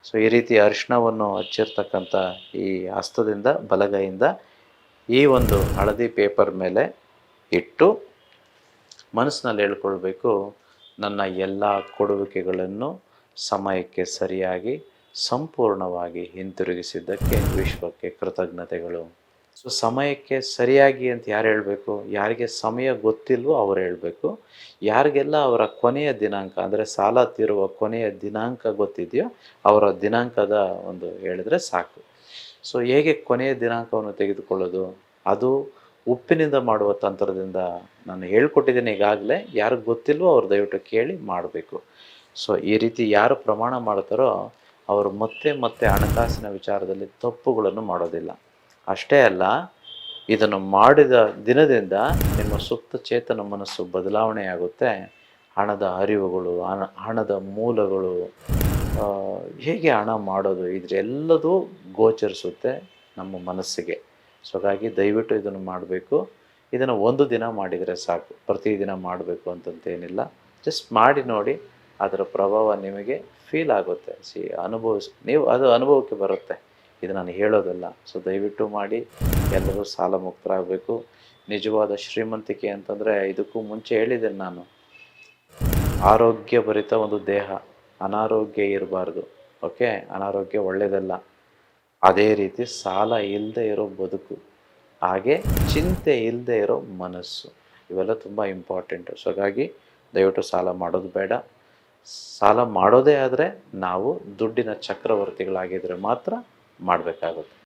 So ಈ ರೀತಿ ಅರಿಶಿಣವನ್ನು ಹಚ್ಚಿರ್ತಕ್ಕಂಥ ಈ ಹಸ್ತದಿಂದ ಬಲಗೈಯಿಂದ ಈ ಒಂದು ಹಳದಿ ಪೇಪರ್ ಮೇಲೆ ಇಟ್ಟು ಮನಸ್ಸಿನಲ್ಲಿ ಹೇಳ್ಕೊಳ್ಬೇಕು, ನನ್ನ ಎಲ್ಲ ಕೊಡುವಿಕೆಗಳನ್ನು ಸಮಯಕ್ಕೆ ಸರಿಯಾಗಿ ಸಂಪೂರ್ಣವಾಗಿ ಹಿಂತಿರುಗಿಸಿದ್ದಕ್ಕೆ ವಿಶ್ವಕ್ಕೆ ಕೃತಜ್ಞತೆಗಳು. ಸೊ ಸಮಯಕ್ಕೆ ಸರಿಯಾಗಿ ಅಂತ ಯಾರು ಹೇಳಬೇಕು? ಯಾರಿಗೆ ಸಮಯ ಗೊತ್ತಿಲ್ವೋ ಅವರು ಹೇಳಬೇಕು. ಯಾರಿಗೆಲ್ಲ ಅವರ ಕೊನೆಯ ದಿನಾಂಕ ಅಂದರೆ ಸಾಲ ತೀರುವ ಕೊನೆಯ ದಿನಾಂಕ ಗೊತ್ತಿದೆಯೋ ಅವರ ದಿನಾಂಕದ ಒಂದು ಹೇಳಿದ್ರೆ ಸಾಕು. ಸೊ ಹೇಗೆ ಕೊನೆಯ ದಿನಾಂಕವನ್ನು ತೆಗೆದುಕೊಳ್ಳೋದು? ಅದು ಉಪ್ಪಿನಿಂದ ಮಾಡುವ ತಂತ್ರದಿಂದ ನಾನು ಹೇಳ್ಕೊಟ್ಟಿದ್ದೀನಿ ಈಗಾಗಲೇ. ಯಾರಿಗೆ ಗೊತ್ತಿಲ್ವೋ ಅವ್ರು ದಯವಿಟ್ಟು ಕೇಳಿ ಮಾಡಬೇಕು. ಸೊ ಈ ರೀತಿ ಯಾರು ಪ್ರಮಾಣ ಮಾಡ್ತಾರೋ ಅವರು ಮತ್ತೆ ಮತ್ತೆ ಹಣಕಾಸಿನ ವಿಚಾರದಲ್ಲಿ ತಪ್ಪುಗಳನ್ನು ಮಾಡೋದಿಲ್ಲ. ಅಷ್ಟೇ ಅಲ್ಲ, ಇದನ್ನು ಮಾಡಿದ ದಿನದಿಂದ ನಿಮ್ಮ ಸುಪ್ತ ಚೇತನ ಮನಸ್ಸು ಬದಲಾವಣೆಯಾಗುತ್ತೆ. ಹಣದ ಅರಿವುಗಳು, ಹಣದ ಮೂಲಗಳು, ಹೇಗೆ ಹಣ ಮಾಡೋದು ಇದೆಲ್ಲದೂ ಗೋಚರಿಸುತ್ತೆ ನಮ್ಮ ಮನಸ್ಸಿಗೆ. ಸೊ ಹಾಗಾಗಿ ದಯವಿಟ್ಟು ಇದನ್ನು ಮಾಡಬೇಕು. ಇದನ್ನು ಒಂದು ದಿನ ಮಾಡಿದರೆ ಸಾಕು, ಪ್ರತಿದಿನ ಮಾಡಬೇಕು ಅಂತಂತೇನಿಲ್ಲ. ಜಸ್ಟ್ ಮಾಡಿ ನೋಡಿ, ಅದರ ಪ್ರಭಾವ ನಿಮಗೆ ಫೀಲ್ ಆಗುತ್ತೆ. ನೀವು ಅದು ಅನುಭವಕ್ಕೆ ಬರುತ್ತೆ, ಇದು ನಾನು ಹೇಳೋದಲ್ಲ. ಸೊ ದಯವಿಟ್ಟು ಮಾಡಿ, ಎಲ್ಲರೂ ಸಾಲ ಮುಕ್ತರಾಗಬೇಕು. ನಿಜವಾದ ಶ್ರೀಮಂತಿಕೆ ಅಂತಂದರೆ ಇದಕ್ಕೂ ಮುಂಚೆ ಹೇಳಿದ್ದೇನೆ ನಾನು, ಆರೋಗ್ಯಭರಿತ ಒಂದು ದೇಹ, ಅನಾರೋಗ್ಯ ಇರಬಾರ್ದು. ಓಕೆ, ಅನಾರೋಗ್ಯ ಒಳ್ಳೆಯದಲ್ಲ. ಅದೇ ರೀತಿ ಸಾಲ ಇಲ್ಲದೆ ಇರೋ ಬದುಕು, ಹಾಗೆ ಚಿಂತೆ ಇಲ್ಲದೆ ಇರೋ ಮನಸ್ಸು, ಇವೆಲ್ಲ ತುಂಬ ಇಂಪಾರ್ಟೆಂಟು. ಸೊ ಹಾಗಾಗಿ ದಯವಿಟ್ಟು ಸಾಲ ಮಾಡೋದು ಬೇಡ. ಸಾಲ ಮಾಡೋದೇ ಆದರೆ ನಾವು ದುಡ್ಡಿನ ಚಕ್ರವರ್ತಿಗಳಾಗಿದ್ದರೆ ಮಾತ್ರ ಮಾಡಬೇಕಾಗುತ್ತೆ.